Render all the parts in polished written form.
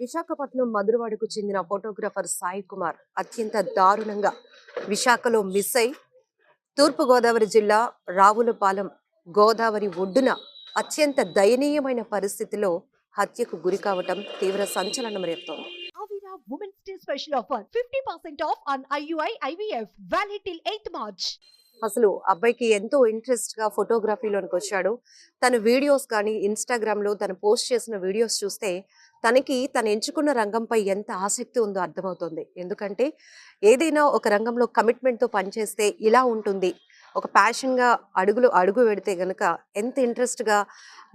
విశాఖపట్నం మధురవాడకు చెందిన ఫోటోగ్రాఫర్ సాయి కుమార్ అత్యంత దారుణంగా విశాఖలో మిస్ అయి తూర్పుగోదావరి జిల్లా రావులపాలెం గోదావరి ఒడ్డున అత్యంత దయనీయమైన పరిస్థితిలో హత్యకు గురి కావటం తీవ్ర సంచలనం రేపుతోంది. Avira Women's Day special offer 50% off on IUI IVF valid till 8th March. అసలు అబ్బాయికి ఎంతో ఇంట్రెస్ట్ గా ఫోటోగ్రఫీలోనికి వచ్చాడు. తన వీడియోస్ కానీ ఇన్స్టాగ్రామ్ లో తను పోస్ట్ చేసిన వీడియోస్ చూస్తే తనకి తను ఎంచుకున్న రంగంపై ఎంత ఆసక్తి ఉందో అర్థమవుతుంది. ఎందుకంటే ఏదైనా ఒక రంగంలో కమిట్మెంట్ తో పనిచేస్తే ఇలా ఉంటుంది, ఒక ప్యాషన్ గా అడుగు పెడితే గనక ఎంత ఇంట్రెస్ట్ గా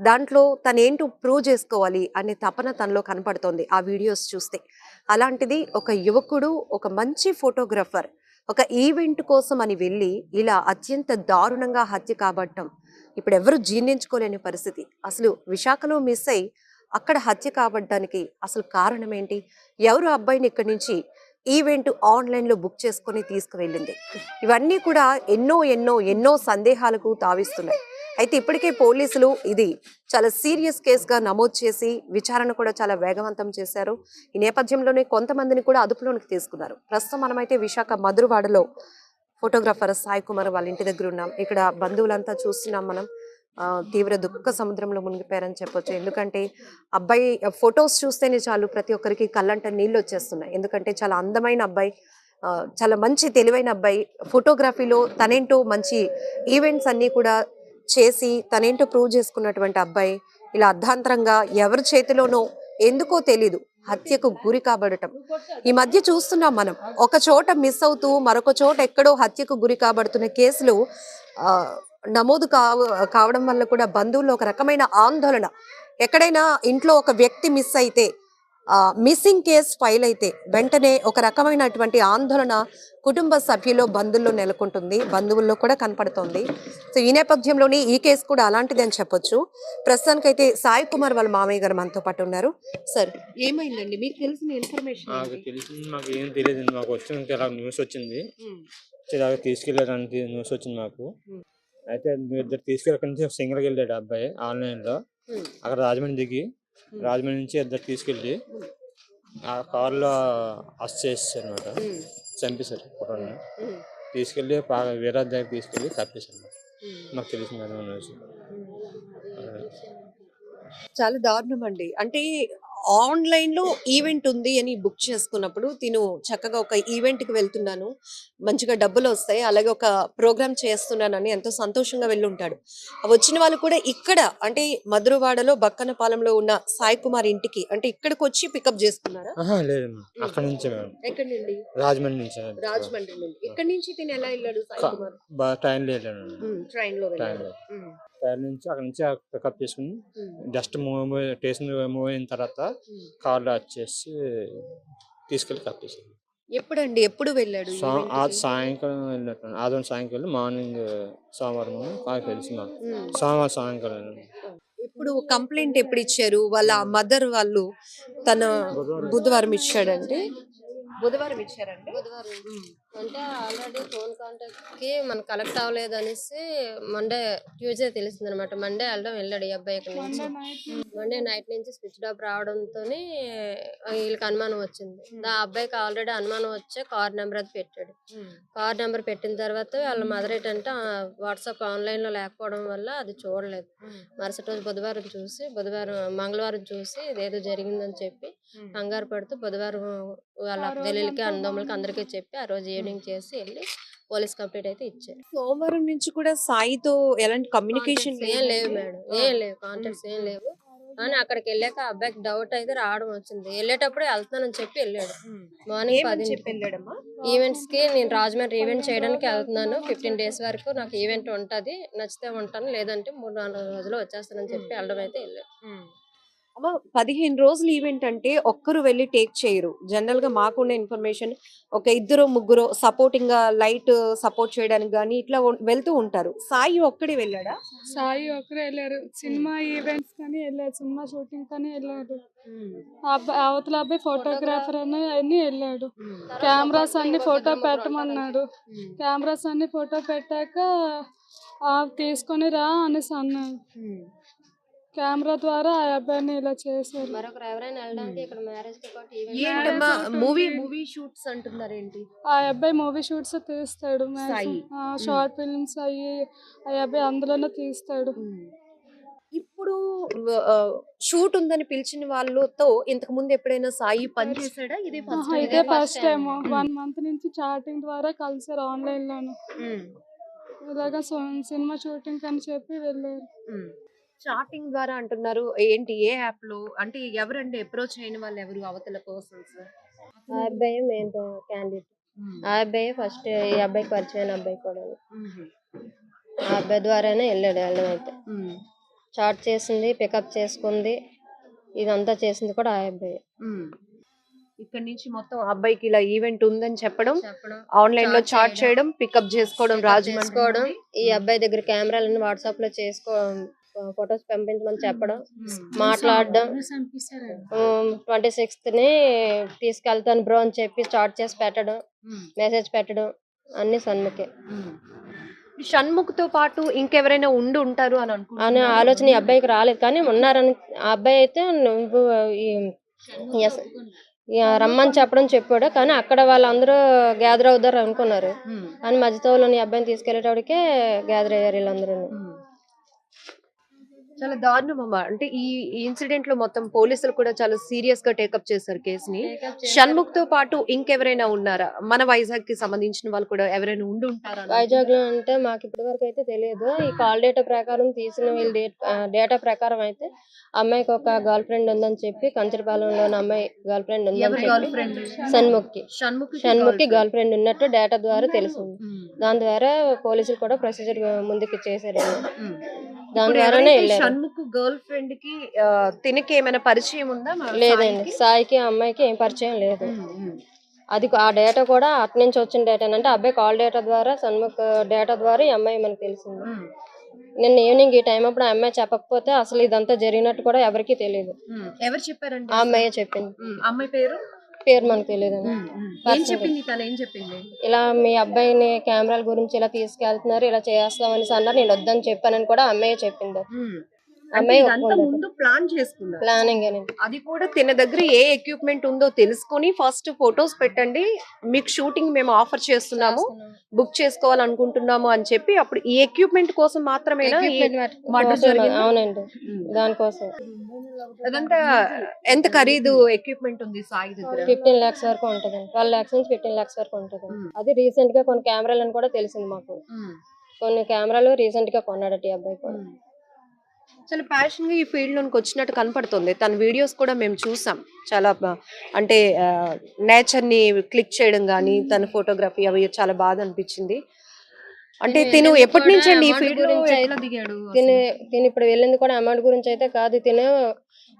దాంట్లో తనేంటో ప్రూవ్ చేసుకోవాలి అనే తపన తనలో కనపడుతోంది ఆ వీడియోస్ చూస్తే. అలాంటిది ఒక యువకుడు, ఒక మంచి ఫోటోగ్రాఫర్ ఒక ఈవెంట్ కోసం అని వెళ్ళి ఇలా అత్యంత దారుణంగా హత్య కాబట్టం ఇప్పుడు ఎవరు జీర్ణించుకోలేని పరిస్థితి. అసలు విశాఖలో మిస్ అయి అక్కడ హత్య కాబట్టడానికి అసలు కారణం ఏంటి? ఎవరు అబ్బాయిని ఇక్కడి నుంచి ఈవెంట్ ఆన్లైన్లో బుక్ చేసుకొని తీసుకువెళ్ళింది? ఇవన్నీ కూడా ఎన్నో ఎన్నో ఎన్నో సందేహాలకు తావిస్తున్నాయి. అయితే ఇప్పటికే పోలీసులు ఇది చాలా సీరియస్ కేసుగా నమోదు చేసి విచారణ కూడా చాలా వేగవంతం చేశారు. ఈ నేపథ్యంలోనే కొంతమందిని కూడా అదుపులోనికి తీసుకున్నారు. ప్రస్తుతం మనమైతే విశాఖ మధురవాడలో ఫోటోగ్రాఫర్ సాయి కుమార్ వాళ్ళ ఇంటి దగ్గర ఉన్నాం. ఇక్కడ బంధువులంతా చూస్తున్నాం మనం. తీవ్ర దుఃఖ సముద్రంలో మునిగిపోయారని చెప్పొచ్చు. ఎందుకంటే అబ్బాయి ఫొటోస్ చూస్తేనే చాలు ప్రతి ఒక్కరికి కళ్ళంట నీళ్ళు వచ్చేస్తున్నాయి. ఎందుకంటే చాలా అందమైన అబ్బాయి, చాలా మంచి తెలివైన అబ్బాయి. ఫోటోగ్రఫీలో తనేంటో మంచి ఈవెంట్స్ అన్నీ కూడా చేసి తనేంటో ప్రూవ్ చేసుకున్నటువంటి అబ్బాయి ఇలా అర్ధాంతరంగా ఎవరి చేతిలోనో ఎందుకో తెలీదు హత్యకు గురి కాబడటం ఈ మధ్య చూస్తున్నాం మనం. ఒక చోట మిస్ అవుతూ మరొక చోట ఎక్కడో హత్యకు గురి కాబడుతున్న కేసులు నమోదు కావడం వల్ల కూడా బంధువుల్లో ఒక రకమైన ఆందోళన. ఎక్కడైనా ఇంట్లో ఒక వ్యక్తి మిస్ అయితే, మిస్సింగ్ కేస్ ఫైల్ అయితే వెంటనే ఒక రకమైనటువంటి ఆందోళన కుటుంబ సభ్యులు బంధువుల్లో నెలకొంటుంది, బంధువుల్లో కూడా కనపడుతోంది. సో ఈ నేపథ్యంలోనే ఈ కేసు కూడా అలాంటిది అని చెప్పొచ్చు. ప్రస్తుతానికైతే సాయి కుమార్ వాళ్ళ మామయ్య గారు మనతో పాటు ఉన్నారు. సార్, ఏమైందండి? మీకు తెలిసిన ఇన్ఫర్మేషన్? మాకు ఏం తెలియదు. మాకు వచ్చింది న్యూస్ వచ్చింది, తీసుకెళ్ళారంటే న్యూస్ వచ్చింది మాకు. అయితే ఇద్దరు తీసుకెళ్ళి సింగిల్కి వెళ్ళాడు అబ్బాయి ఆన్లైన్లో. అక్కడ రాజమండ్రి దిగి రాజమండ్రి నుంచి ఇద్దరు తీసుకెళ్ళి ఆ కారులో అరెస్ట్ చేసేసారు అనమాట. చంపేశారు కుటుంబాన్ని. తీసుకెళ్ళి వేరే దగ్గర తీసుకెళ్ళి తప్పేశారు. మాకు తెలిసింది న్యూస్. చాలా దారుణం అండి. అంటే ఆన్లైన్ లో ఈవెంట్ ఉంది అని బుక్ చేసుకున్నప్పుడు తిను చక్కగా ఒక ఈవెంట్ కి వెళ్తున్నాను, మంచిగా డబ్బులు వస్తాయి, అలాగే ఒక ప్రోగ్రామ్ చేస్తున్నానని ఎంతో సంతోషంగా వెళ్ళుంటాడు. వచ్చిన వాళ్ళు కూడా ఇక్కడ అంటే మధురవాడలో బక్కనపాలెంలో ఉన్న సాయి కుమార్ ఇంటికి అంటే ఇక్కడికి వచ్చి పికప్ చేసుకున్నారా? లేదు, అక్కడ నుంచి. ఎక్కడి నుండి? రాజమండ్రి నుంచి. రాజమండ్రి నుండి. ఇక్కడ నుంచి తిని ఎలా వెళ్ళాడు సాయి కుమార్? ట్రైన్ లో వెళ్ళాడు. ట్రైన్ లో వెళ్ళాడు. ట్రైన్ నుంచి అక్కడ నుంచి పికప్ చేసుకుని జస్ట్ స్టేషన్ మూవ్ అయిన తర్వాత కార్లో వచ్చేసి తీసుకెళ్ళి కప్పేసాడు. ఎప్పుడండి? ఎప్పుడు వెళ్ళాడు? సాయంకాలం వెళ్ళినట్టు. ఆదివారం సాయంకాలం, మార్నింగ్ సోమవారం నాకు తెలిసి మాకు సోమవారం సాయంకాలం. ఇప్పుడు కంప్లైంట్ ఎప్పుడు ఇచ్చారు? వాళ్ళ మదర్ వాళ్ళు తన బుధవారం ఇచ్చాడంటే బుధవారం ఇచ్చారండి. బుధవారం అంటే ఆల్రెడీ ఫోన్ కాంటాక్ట్ కి మనకు కలెక్ట్ అవ్వలేదు అనేసి మండే ట్యూస్డే తెలిసింది అనమాట. మండే వెళ్ళాడు ఈ అబ్బాయి ఇక్కడ నుంచి. మండే నైట్ నుంచి స్విచ్ ఆఫ్ రావడంతో వీళ్ళకి అనుమానం వచ్చింది. ఆ అబ్బాయికి ఆల్రెడీ అనుమానం వచ్చే కార్ నెంబర్ అది పెట్టాడు. కార్ నెంబర్ పెట్టిన తర్వాత వాళ్ళ మదర్ ఏంటంటే వాట్సాప్ ఆన్లైన్ లో లేకపోవడం వల్ల అది చూడలేదు. మరుసటి రోజు మంగళవారం చూసి ఇదేదో జరిగిందని చెప్పి కంగారు పడుతూ బుధవారం వాళ్ళ చెల్లెలకి అన్నదమ్ములకి అందరికీ చెప్పి ఆ రోజు ఈవినింగ్ చేసి వెళ్ళి పోలీస్ కంప్లైంట్ అయితే ఇచ్చారు. సోమవారం నుంచి కూడా సాయితో ఎలాంటి కమ్యూనికేషన్ ఏం లేవు మేడం, ఏం లేవు, కాంటాక్ట్స్ ఏం లేవు. కానీ అక్కడికి వెళ్ళాక అబ్బాయికి డౌట్ అయితే రావడం వచ్చింది. వెళ్ళేటప్పుడు వెళ్తున్నానని చెప్పి వెళ్ళాడు. మార్నింగ్ 10 ఈవెంట్స్ కి నేను రాజమండ్రి ఈవెంట్ చేయడానికి వెళ్తున్నాను, 15 days వరకు నాకు ఈవెంట్ ఉంటది, నచ్చితే ఉంటాను, లేదంటే 3-4 రోజులు వచ్చేస్తానని చెప్పి వెళ్ళడం అయితే వెళ్ళాడు. 15 రోజులు ఈవెంట్ అంటే ఒక్కరు వెళ్ళి టేక్ చేయరు. జనరల్ గా మాకున్న ఇన్ఫర్మేషన్ ఒక 2-3 సపోర్టింగ్ గా లైట్ సపోర్ట్ చేయడానికి గానీ ఇట్లా వెళ్తూ ఉంటారు. సాయి ఒక్కడే వెళ్ళాడా? సాయి ఒక్కరే వెళ్ళారు. సినిమా ఈవెంట్స్ కానీ వెళ్ళారు, సినిమా షూటింగ్ కానీ వెళ్ళాడు. అవతల అబ్బాయి ఫోటోగ్రాఫర్ అని వెళ్ళాడు. కెమెరాస్ అన్ని ఫోటో పెట్టమన్నాడు. కెమెరాస్ అన్ని ఫోటో పెట్టాక తీసుకొని రా అనేసి అన్నాడు. కెమెరా ద్వారా ఆ అబ్బాయిని ఇలా చేశారు. మరొకరు ఎవరైనా వెళ్ళడానికి ఇక్కడ మ్యారేజ్ తో పాటు ఈవెంట్ ఏంటమ్మా Marriage మూవీ ఉంటుంది. మూవీ షూట్స్ అంటున్నారు ఏంటి? ఆ అబ్బాయి మూవీ షూట్స్ తీస్తాడు, సాయి. షార్ట్ ఫిల్మ్స్ అయ్యి ఆ అబ్బాయి అందులోనే తీస్తాడు. ఇప్పుడు షూట్ ఉందని పిలిచిన వాళ్ళతో ఇంతకు ముందు ఎప్పుడైనా సాయి పని చేశాడా? ఇదే ఫస్ట్ ఇదే ఫస్ట్ టైం. 1 month నుంచి చాటింగ్ ద్వారా కలిసారు ఆన్లైన్ లోను. ఇలాగా సినిమా షూటింగ్ అని చెప్పి వెళ్ళారు. చాటింగ్ ద్వారా అంటున్నారు ఏంటి? ఏ యాప్ లో? అంటే ఎవరండి అప్రోచ్ అయిన వాళ్ళు? ఎవరు అవతల పర్సన్స్? ఆ అబ్బాయి మెయిన్ క్యాండిడేట్. ఆ అబ్బాయి ఫస్ట్ ఈ అబ్బాయికి పరిచయం అబ్బాయి కూడా. ఆ అబ్బాయి ద్వారానే వెళ్ళడం అయితే చాట్ చేసింది, పికప్ చేసుకుంది, ఇదంతా చేసింది కూడా ఆ అబ్బాయి. ఇక్కడ నుంచి మొత్తం అబ్బాయికి ఇలా ఈవెంట్ ఉందని చెప్పడం, చెప్పడం, ఆన్లైన్ లో chat చాట్ చేయడం, పికప్ చేసుకోవడం, చేసుకోవడం, రాజమండ్రి ఈ అబ్బాయి దగ్గర కెమెరాలను వాట్సాప్ లో ఫొటోస్ పంపించమని చెప్పడం, మాట్లాడడం, 26th ని తీసుకెళ్తాను బ్రో అని చెప్పి స్టార్ట్ చేసి పెట్టడం, మెసేజ్ పెట్టడం అన్ని సన్ముఖే. షణ్ముఖ్ తో పాటు ఇంకెవరైనా ఉండి ఉంటారు అని అనే అనుకుంటున్నారా? ఆలోచన ఈ అబ్బాయికి రాలేదు, కానీ ఉన్నారని ఆ అబ్బాయి అయితే నువ్వు రమ్మని చెప్పాడు. కానీ అక్కడ వాళ్ళందరూ గ్యాదర్ అవుతారు అనుకున్నారు, కానీ మధ్యతోలోని అబ్బాయిని తీసుకెళ్లేటప్పటికే గ్యాదర్ అయ్యారు వీళ్ళందరూ. చాలా దారుణం అమ్మా. అంటే ఈ ఇన్సిడెంట్ లో మొత్తం పోలీసులు కూడా చాలా సీరియస్ గా టేకప్ చేశారు కేసుని. షణ్ముఖ్ తో పాటు ఇంకెవరైనా ఉన్నారా? మన వైజాగ్ కి సంబంధించిన వాళ్ళు కూడా ఎవరైనా ఉండి ఉంటారా? వైజాగ్ లో అంటే మాకు ఇప్పటి వరకు అయితే తెలియదు. ఈ కాల్ డేటా ప్రకారం తీసిన వీళ్ళ డేటా ప్రకారం అయితే అమ్మాయికి ఒక గర్ల్ ఫ్రెండ్ ఉందని చెప్పి, కంచరపాలెంలోని అమ్మాయి గర్ల్ ఫ్రెండ్ ఉందని చెప్పి షణ్ముఖి గర్ల్ ఫ్రెండ్ ఉన్నట్టు డేటా ద్వారా తెలిసింది. దాని ద్వారా పోలీసులు కూడా ప్రొసీజర్ ముందుకు చేశారు. దాని ద్వారానే వెళ్ళారు. షణ్ముఖ్ గర్ల్ ఫ్రెండ్ కి తినకి ఏమైనా పరిచయం ఉందా? లేదండి, సాయికి అమ్మాయికి ఏం పరిచయం లేదు. అది ఆ డేటా కూడా అటు నుంచి వచ్చిన డేటా అంటే అబ్బాయి కాల్ డేటా ద్వారా, షణ్ముఖ్ డేటా ద్వారా ఈ అమ్మాయి మనకు తెలిసింది. నిన్న ఈవినింగ్ ఈ టైం అప్పుడు ఆ అమ్మాయి చెప్పకపోతే అసలు ఇదంతా జరిగినట్టు కూడా ఎవరికీ తెలియదు. ఎవరు చెప్పారండి? ఆ అమ్మాయి చెప్పింది. అమ్మాయి పేరు మనకు తెలియదు. ఏం చెప్పింది? తను ఏం చెప్పింది? ఇలా మీ అబ్బాయిని కెమెరాల గురించి ఇలా తీసుకెళ్తున్నారు, ఇలా చేస్తామని అన్నారు, నేను వద్దని చెప్పానని కూడా అమ్మాయి చెప్పింది. అమ్మాయి ముందు ప్లాన్ చేసుకున్నారు. ప్లానింగ్ అది కూడా తిన దగ్గర ఏ ఎక్విప్మెంట్ ఉందో తెలుసుకొని ఫస్ట్ ఫొటోస్ పెట్టండి, మీకు షూటింగ్ మేము ఆఫర్ చేస్తున్నాము, బుక్ చేసుకోవాలనుకుంటున్నాము అని చెప్పి అప్పుడు ఈ ఎక్విప్మెంట్ కోసం మాత్రమేనా? అవునండి, దానికోసం. అదంతా ఎంత ఖరీదు ఎక్విప్మెంట్ ఉంది సాయి దగ్గర? 15 lakhs వరకు ఉంటది. 12 lakhs నుంచి 15 lakhs వరకు ఉంటది. అది రీసెంట్ గా కొన్ని కెమెరాలని కూడా తెలిసింది మాకు. కొన్ని కెమెరాలు రీసెంట్ గా కొన్నాడట ఈ అబ్బాయి కూడా. చాలా ప్యాషన్ గా ఈ ఫీల్డ్ లోకి వచ్చినట్టు కనపడుతుంది. తన వీడియోస్ కూడా మేము చూసాం. చాలా అంటే నేచర్ ని క్లిక్ చేయడం గానీ, తన ఫోటోగ్రఫీ అవి చాలా బాగా అనిపించింది. అంటే తిను ఎప్పటి నుంచి అండి ఈ ఫీల్డ్ గురించి దిగాడు? తిను ఇప్పుడు వెళ్ళింది కూడా అమౌంట్ గురించి అయితే కాదు. తిను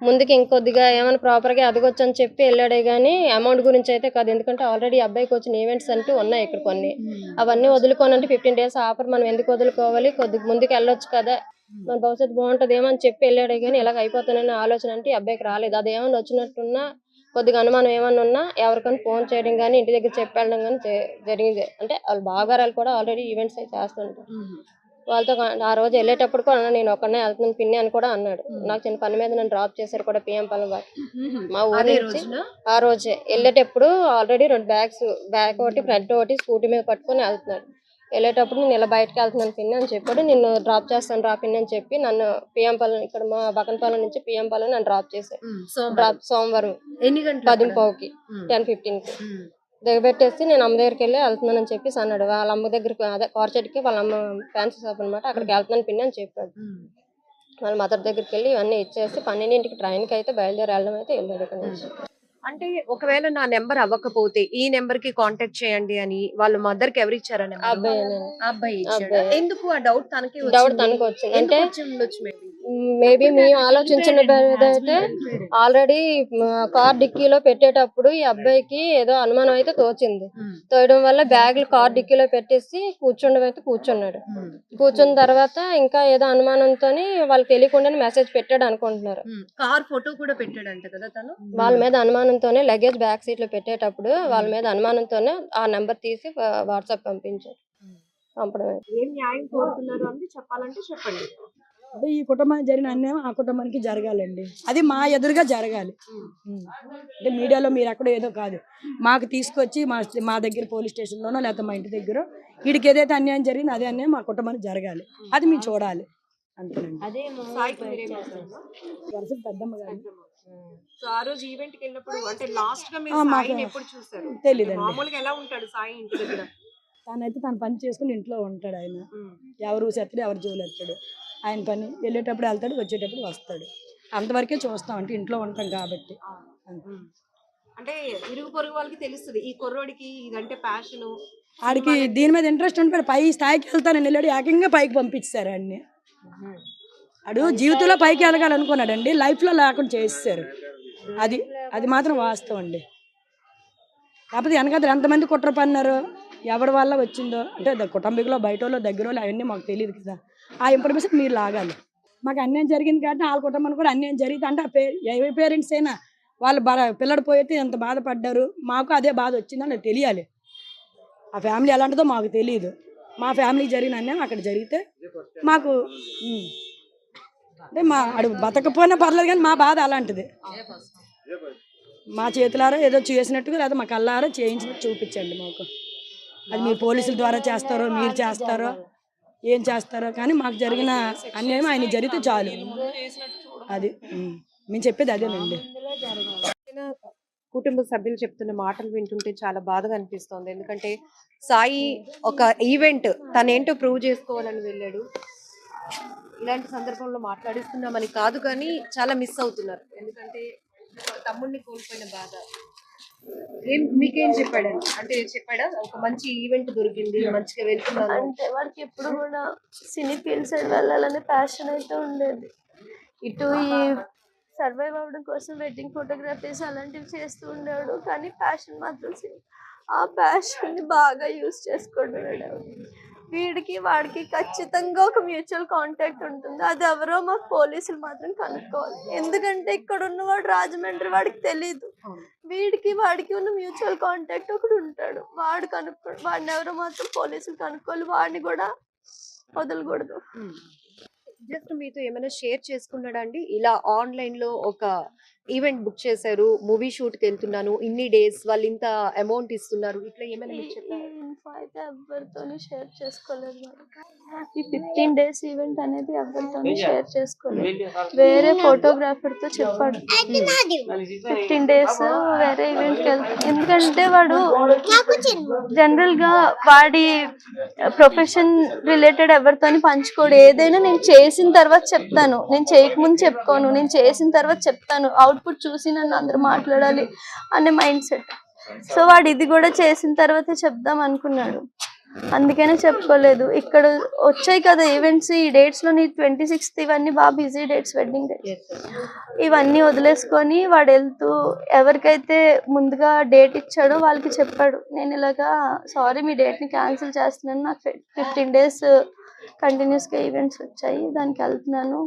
ముందుకి ఇంకొద్దిగా ఏమైనా ప్రాపర్ గా ఎదగొచ్చు అని చెప్పి వెళ్ళాడే గానీ అమౌంట్ గురించి అయితే కాదు. ఎందుకంటే ఆల్రెడీ అబ్బాయికి వచ్చిన ఈవెంట్స్ అంటూ ఉన్నాయి ఇక్కడ కొన్ని. అవన్నీ వదులుకోనంటే 15 days ఆఫర్ మనం ఎందుకు వదులుకోవాలి, కొద్దిగా ముందుకు వెళ్ళొచ్చు కదా, మన భవిష్యత్తు బాగుంటది ఏమని చెప్పి వెళ్ళాడే గానీ ఇలాగ అయిపోతానన్న ఆలోచన అంటే ఈ అబ్బాయికి రాలేదు. అది ఏమన్నా వచ్చినట్టున్నా, కొద్దిగా అనుమానం ఏమన్నా ఉన్నా ఎవరికైనా ఫోన్ చేయడం కానీ, ఇంటి దగ్గర చెప్పి వెళ్ళడం కానీ జరిగింది. అంటే వాళ్ళు బాగారాలు కూడా ఆల్రెడీ ఈవెంట్స్ అయితే చేస్తుంటారు. వాళ్ళతో ఆ రోజు వెళ్ళేటప్పుడు కూడా నేను ఒక్కడనే వెళ్తున్నాను పిన్ని అని కూడా అన్నాడు. నాకు చిన్న పని మీద నన్ను డ్రాప్ చేశారు కూడా పిఎం పాలెం మా ఊరి నుంచి. ఆ రోజే వెళ్ళేటప్పుడు ఆల్రెడీ 2 bags, బ్యాగ్ ఒకటి ఫ్రంట్ ఒకటి స్కూటీ మీద పట్టుకొని వెళ్తున్నాడు. వెళ్ళేటప్పుడు నేను ఇలా బయటకు వెళ్తున్నాను పిన్ని అని చెప్పాడు. నిన్ను డ్రాప్ చేస్తాను రా పిన్ని అని చెప్పి నన్ను పిఎం పాలెం, ఇక్కడ మా బకన్పాలెం నుంచి పిఎం పాలెం నన్ను డ్రాప్ చేశాడు. సోమవారం ఎన్ని గంటలు? 10:15కి 10:15కి దిగబెట్టేసి నేను అమ్మ దగ్గరికి వెళ్ళి వెళ్తున్నానని చెప్పేసి అన్నాడు. వాళ్ళ అమ్మ దగ్గరికి, అదే కార్చెట్కి వాళ్ళ అమ్మ ఫ్యాన్సీ షాప్ అనమాట, అక్కడికి వెళ్తున్నాను పిన్ని అని చెప్పాడు. వాళ్ళ మదర్ దగ్గరికి వెళ్ళి ఇవన్నీ ఇచ్చేసి 12ంటికి ట్రైన్కి అయితే బయలుదేరి వెళ్ళడం అయితే వెళ్ళాడు ఇక్కడ నుంచి. అంటే ఒకవేళ నా నెంబర్ అవ్వకపోతే ఈ నెంబర్ కి కాంటాక్ట్ చేయండి అని వాళ్ళ మదర్ కి ఎవరు ఇచ్చారని? అబ్బాయి ఇచ్చాడా? ఎందుకు ఆ డౌట్ తనకి వచ్చింది అంటే మేబీ మేము ఆలోచించిన అయితే ఆల్రెడీ కార్ డిక్కీలో పెట్టేటప్పుడు ఈ అబ్బాయికి ఏదో అనుమానం అయితే తోచింది. తోయడం వల్ల బ్యాగులు కార్ డిక్కీలో పెట్టేసి కూర్చుండడం అయితే కూర్చున్నాడు. కూర్చున్న తర్వాత ఇంకా ఏదో అనుమానంతో వాళ్ళకి తెలియకుండానే మెసేజ్ పెట్టాడు అనుకుంటున్నారు. కార్ ఫోటో కూడా పెట్టాడంట కదా తను. వాళ్ళ మీద అనుమానంతోనే లగేజ్ బ్యాక్ సీట్ లో పెట్టేటప్పుడు వాళ్ళ మీద అనుమానంతోనే ఆ నెంబర్ తీసి వాట్సాప్ పంపించారు. పంపడం ఏం న్యాయం కోరుతున్నారు అని చెప్పాలంటే చెప్పండి. అంటే ఈ కుటుంబానికి జరిగిన అన్యాయం ఆ కుటుంబానికి జరగాలండి, అది మా ఎదురుగా జరగాలి. అంటే మీడియాలో మీరు ఎక్కడో ఏదో కాదు, మాకు తీసుకొచ్చి మా దగ్గర పోలీస్ స్టేషన్లోనో లేకపోతే మా ఇంటి దగ్గర వీడికి ఏదైతే అన్యాయం జరిగిందో అదే అన్యాయం మా కుటుంబానికి జరగాలి, అది మేము చూడాలి అంతేనండి. సాయికి మీరేం చేస్తారు? వరుస పెద్దమ్మ గారు సో ఆ రోజు ఈవెంట్ కి వెళ్ళినప్పుడు అంటే లాస్ట్ గా మీరు మాకు సాయిని ఎప్పుడు చూసారు? తెలీదండి. మామూలుగా ఎలా ఉంటాడు సాయి ఇంటి దగ్గర? తనైతే తన పని చేసుకుని ఇంట్లో ఉంటాడు. ఆయన ఎవరు ఊసేస్తాడు, ఎవరు జోలు ఎత్తాడు, ఆయన పని వెళ్ళేటప్పుడు వెళ్తాడు, వచ్చేటప్పుడు వస్తాడు, అంతవరకే చూస్తాం. అంటే ఇంట్లో ఉంటాం కాబట్టి. అంటే ఇరుగు పొరుగు వాళ్ళకి తెలుస్తుంది ఈ కుర్రోడికి ఇదంటే ప్యాషన్, ఆడికి దీని మీద ఇంట్రెస్ట్ ఉంటే పై స్థాయికి వెళ్తానని వెళ్ళాడు, ఏకంగా పైకి పంపించారు అన్ని. ఆడు జీవితంలో పైకి వెళ్ళగాలనుకున్నాడండి, లైఫ్లో లేకుండా చేసేసారు. అది మాత్రం వాస్తవం అండి. కాకపోతే వెనకాల ఎంతమంది కుట్ర పన్నారు, ఎవరి వల్ల వచ్చిందో అంటే కుటుంబీకులో బయట వాళ్ళు దగ్గర వాళ్ళు అవన్నీ మాకు తెలియదు కదా, ఆ ఇన్ఫర్మేషన్ మీరు లాగాలి. మాకు అన్యాయం జరిగింది కాబట్టి వాళ్ళ కుటుంబానికి కూడా అన్యాయం జరిగింది అంటే ఏ పేరెంట్స్ అయినా వాళ్ళు పిల్లడు పోయితే ఎంత బాధపడ్డారు, మాకు అదే బాధ వచ్చిందని తెలియాలి. ఆ ఫ్యామిలీ ఎలాంటిదో మాకు తెలియదు, మా ఫ్యామిలీకి జరిగిన అన్యాయం అక్కడ జరిగితే మాకు అంటే అడు బతకపోయినా పర్లేదు కానీ మా బాధ అలాంటిది. మా చేతులారా ఏదో చేసినట్టుగా లేదా మా కళ్ళారా చేయించినట్టు చూపించండి మాకు. అది మీరు పోలీసుల ద్వారా చేస్తారో మీరు చేస్తారో ఏం చేస్తారో కానీ మాకు జరిగిన అన్యాయం ఆయన జరిగితే చాలు, అది మేము చెప్పేది అదేనండి. కుటుంబ సభ్యులు చెప్తున్న మాటలు వింటుంటే చాలా బాధగా అనిపిస్తోంది. ఎందుకంటే సాయి ఒక ఈవెంట్ తనేంటో ప్రూవ్ చేసుకోవాలని వెళ్ళాడు. ఇలాంటి సందర్భంలో మాట్లాడిస్తున్నామని కాదు కానీ చాలా మిస్ అవుతున్నారు. ఎందుకంటే తమ్ముడిని కోల్పోయిన బాధ. మీకేం చెప్పాడండి? అంటే చెప్పాడా ఒక మంచి ఈవెంట్ దొరికింది మంచిగా వెళ్తున్నాను అంటే వాడికి ఎప్పుడు కూడా సినీ ఫీల్డ్ సైడ్ వెళ్ళాలనే ప్యాషన్ అయితే ఉండేది. ఇటు ఈ సర్వైవ్ అవ్వడం కోసం వెడ్డింగ్ ఫోటోగ్రఫీస్ అలాంటివి చేస్తూ ఉండేవాడు, కానీ ప్యాషన్ మాత్రం ఆ ప్యాషన్ని బాగా యూజ్ చేసుకుంటున్నాడు. వీడికి వాడికి ఖచ్చితంగా ఒక మ్యూచువల్ కాంటాక్ట్ ఉంటుంది, అది ఎవరో మాకు పోలీసులు మాత్రం కనుక్కోవాలి. ఎందుకంటే ఇక్కడ ఉన్నవాడు రాజమండ్రి, వాడికి తెలీదు. వీడికి వాడికి ఉన్న మ్యూచువల్ కాంటాక్ట్ ఒకడు ఉంటాడు, వాడిని ఎవరో మాత్రం పోలీసులు కనుక్కోవాలి, వాడిని కూడా వదలకూడదు. జస్ట్ మీతో ఏమైనా షేర్ చేసుకున్నాడా అండి? ఇలా ఆన్లైన్ లో ఒక ఈవెంట్ బుక్ చేశారు, మూవీ షూట్ కి వెళ్తున్నాను, ఇన్ని డేస్ వాళ్ళు ఇంత అమౌంట్ ఇస్తున్నారు, ఇట్లా ఏమైనా మీకు చెప్పారు? అయితే ఎవరితోని షేర్ చేసుకోలేదు. ఈ 15 days ఈవెంట్ అనేది ఎవరితోని షేర్ చేసుకోలేదు. వేరే ఫోటోగ్రాఫర్ తో చెప్పాడు 15 days వేరే ఈవెంట్ కి వెళ్తాను. ఎందుకంటే వాడు జనరల్ గా వాడి ప్రొఫెషన్ రిలేటెడ్ ఎవరితోని పంచుకోడు. ఏదైనా నేను చేసిన తర్వాత చెప్తాను, నేను చేయకముందు చెప్పుకోను, నేను చేసిన తర్వాత చెప్తాను, అవుట్పుట్ చూసి నన్ను అందరూ మాట్లాడాలి అనే మైండ్ సెట్. సో వాడు ఇది కూడా చేసిన తర్వాతే చెప్దాం అనుకున్నాడు, అందుకనే చెప్పుకోలేదు. ఇక్కడ వచ్చాయి కదా ఈవెంట్స్, ఈ డేట్స్ లో 26th ఇవన్నీ బాగా బిజీ డేట్స్, వెడ్డింగ్ డేట్స్, ఇవన్నీ వదిలేసుకొని వాడు వెళ్తూ ఎవరికైతే ముందుగా డేట్ ఇచ్చాడో వాళ్ళకి చెప్పాడు, నేను ఇలాగా సారీ మీ డేట్ ని క్యాన్సిల్ చేస్తున్నాను, నాకు 15 days కంటిన్యూస్గా ఈవెంట్స్ వచ్చాయి, దానికి వెళ్తున్నాను,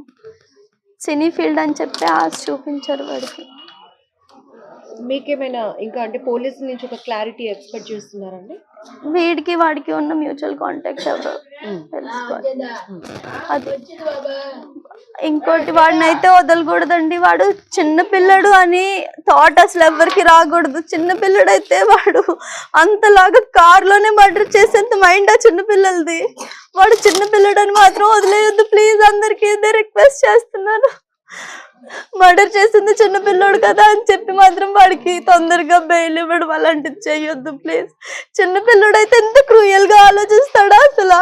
సినీ ఫీల్డ్ అని చెప్పి ఆశ చూపించారు వాడికి. మీకేమైనా ఇంకా అంటే పోలీసుల నుంచి ఒక క్లారిటీ ఎక్స్పెక్ట్ చేస్తున్నారండి? వీడికి వాడికి ఉన్న మ్యూచువల్ కాంటాక్ట్ ఎవరు తెలుసుకోవాలి. అది ఇంకోటి, వాడిని అయితే వదలకూడదండి, వాడు చిన్న పిల్లడు అని థాట్ అసలు ఎవరికి రాకూడదు. చిన్న పిల్లడు అయితే వాడు అంతలాగా కార్లోనే మర్డర్ చేసేంత మైండ్ ఆ చిన్న పిల్లలది. వాడు చిన్న పిల్లడు అని మాత్రం వదిలేయొద్దు ప్లీజ్, అందరికి ఇదే రిక్వెస్ట్ చేస్తున్నాను. మర్డర్ చేసింది చిన్న పిల్లోడు కదా అని చెప్పి మాత్రం వాడికి తొందరగా బెయిల్ ఇవ్వడం అలాంటిది చేయొద్దు ప్లీజ్. చిన్న పిల్లోడు అయితే ఎంత క్రూయల్ గా ఆలోచిస్తాడా అసలు,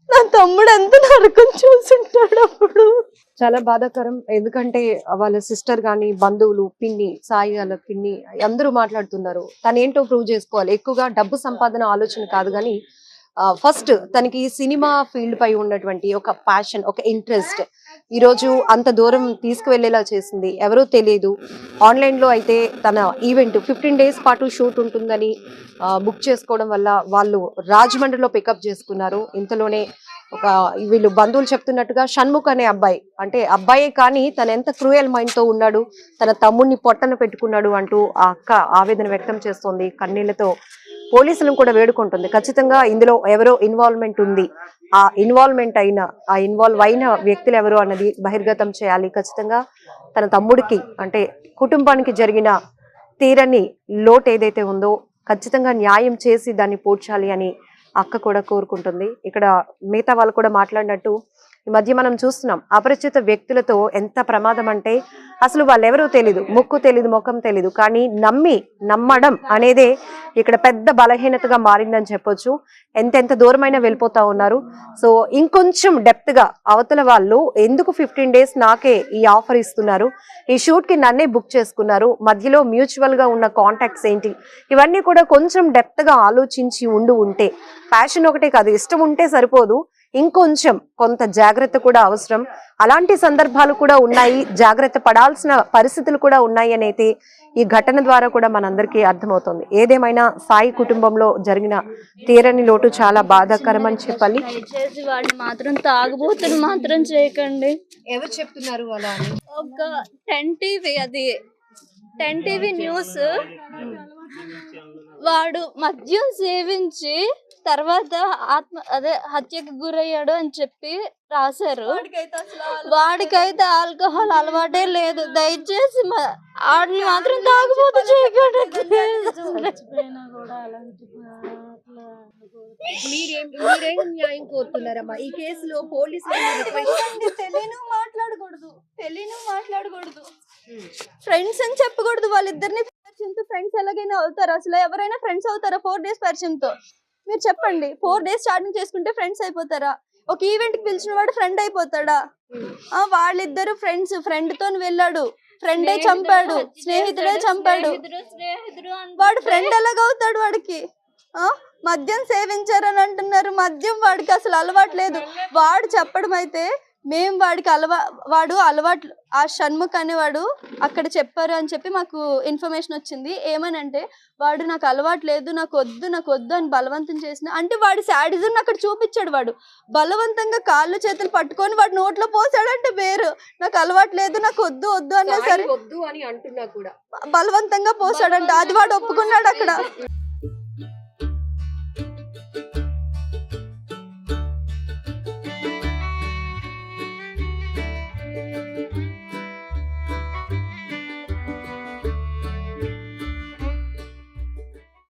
నా తమ్ముడు ఎంత నరకం చూసుంటాడు అప్పుడు. చాలా బాధాకరం. ఎందుకంటే వాళ్ళ సిస్టర్ గాని బంధువులు, పిన్ని, సాయి వాళ్ళ పిన్ని అందరూ మాట్లాడుతున్నారు తనేంటో ప్రూవ్ చేసుకోవాలి. ఎక్కువగా డబ్బు సంపాదన ఆలోచన కాదు కానీ ఫస్ట్ తనకి సినిమా ఫీల్డ్ పై ఉన్నటువంటి ఒక ప్యాషన్, ఒక ఇంట్రెస్ట్ ఈ రోజు అంత దూరం తీసుకువెళ్లేలా చేసింది ఎవరో తెలియదు. ఆన్లైన్ లో అయితే తన ఈవెంట్ 15 days పాటు షూట్ ఉంటుందని బుక్ చేసుకోవడం వల్ల వాళ్ళు రాజమండ్రిలో పికప్ చేసుకున్నారు. ఇంతలోనే ఒక వీళ్ళు బంధువులు చెప్తున్నట్టుగా షణ్ముఖ్ అనే అబ్బాయి, అంటే అబ్బాయే కానీ తను ఎంత క్రూయల్ మైండ్ తో ఉన్నాడు, తన తమ్ముడిని పొట్టన పెట్టుకున్నాడు అంటూ ఆ అక్క ఆవేదన వ్యక్తం చేస్తోంది. కన్నీళ్లతో పోలీసులను కూడా వేడుకుంటుంది. ఖచ్చితంగా ఇందులో ఎవరో ఇన్వాల్వ్మెంట్ ఉంది, ఆ ఇన్వాల్వ్ అయిన వ్యక్తులు ఎవరు అన్నది బహిర్గతం చేయాలి. ఖచ్చితంగా తన తమ్ముడికి అంటే కుటుంబానికి జరిగిన తీరని లోటు ఏదైతే ఉందో ఖచ్చితంగా న్యాయం చేసి దాన్ని పూడ్చాలి అని అక్క కూడా కోరుకుంటుంది. ఇక్కడ మిగతా వాళ్ళు కూడా మాట్లాడినట్టు ఈ మధ్య మనం చూస్తున్నాం అపరిచిత వ్యక్తులతో ఎంత ప్రమాదం అంటే అసలు వాళ్ళెవరో తెలీదు, ముక్కు తెలీదు, ముఖం తెలీదు, కానీ నమ్మడం అనేదే ఇక్కడ పెద్ద బలహీనతగా మారిందని చెప్పొచ్చు. ఎంతెంత దూరమైనా వెళ్ళిపోతా ఉన్నారు. సో ఇంకొంచెం డెప్త్ గా అవతల వాళ్ళు ఎందుకు 15 days నాకే ఈ ఆఫర్ ఇస్తున్నారు, ఈ షూట్ కి నన్నే బుక్ చేసుకున్నారు, మధ్యలో మ్యూచువల్ గా ఉన్న కాంటాక్ట్స్ ఏంటి, ఇవన్నీ కూడా కొంచెం డెప్త్ గా ఆలోచించి ఉంటే, ప్యాషన్ ఒకటే కాదు, ఇష్టం ఉంటే సరిపోదు, ఇంకొంచెం కొంత జాగ్రత్త కూడా అవసరం. అలాంటి సందర్భాలు కూడా ఉన్నాయి, జాగ్రత్త పడాల్సిన పరిస్థితులు కూడా ఉన్నాయి అనేది ఈ ఘటన ద్వారా కూడా మనందరికీ అర్థమవుతుంది. ఏదేమైనా సాయి కుటుంబంలో జరిగిన తీరని లోటు చాలా బాధాకరం అని చెప్పాలి. దయచేసి వాడిని మాత్రం తాగుబోతులు మాత్రం చేయకండి. ఎవరు చెప్తున్నారు అలా? ఒక 10 టీవీ న్యూస్ వాడు మద్యం సేవించి తర్వాత హత్యకి గురయ్యాడు అని చెప్పి రాశారు. వాడికైతే ఆల్కహాల్ అలవాటే లేదు. దయచేసి వాడిని మాత్రం తాగుబోతు చేయకండి. మీరేం న్యాయం కోరుతున్నారమ్మా ఈ కేసులో? పోలీసులు తెలియను మాట్లాడకూడదు, ఫ్రెండ్స్ అని చెప్పకూడదు. వాళ్ళిద్దరిని పరిచయంతో ఫ్రెండ్స్ ఎలాగైనా అవుతారు? అసలు ఎవరైనా ఫ్రెండ్స్ అవుతారా 4 days పరిచయంతో? మీరు చెప్పండి. 4 days స్టార్టింగ్ చేసుకుంటే ఫ్రెండ్స్ అయిపోతారా? ఒక ఈవెంట్ కి పిలిచిన వాడు ఫ్రెండ్ అయిపోతాడా? వాళ్ళిద్దరు ఫ్రెండ్స్, ఫ్రెండ్ తో వెళ్ళాడు, ఫ్రెండే చంపాడు, స్నేహితుడే చంపాడు. వాడు ఫ్రెండ్ ఎలాగవుతాడు వాడికి? మద్యం సేవించారని అంటున్నారు. మద్యం వాడికి అసలు అలవాటు లేదు. వాడు చెప్పడం అయితే మేము వాడు అలవాట్లు ఆ షణ్ముఖ్ అనేవాడు అక్కడ చెప్పారు అని చెప్పి మాకు ఇన్ఫర్మేషన్ వచ్చింది. ఏమనంటే వాడు నాకు అలవాటు లేదు, నాకు వద్దు అని బలవంతం చేసిన అంటే వాడి శాడిజం అక్కడ చూపించాడు. వాడు బలవంతంగా కాళ్ళు చేతులు పట్టుకొని వాడు నోట్లో పోసాడంటే వేరు. నాకు అలవాటు లేదు, నాకు వద్దు అన్నా సరే వద్దు అని అంటున్నా కూడా బలవంతంగా పోసాడంట. అది వాడు ఒప్పుకున్నాడు అక్కడ.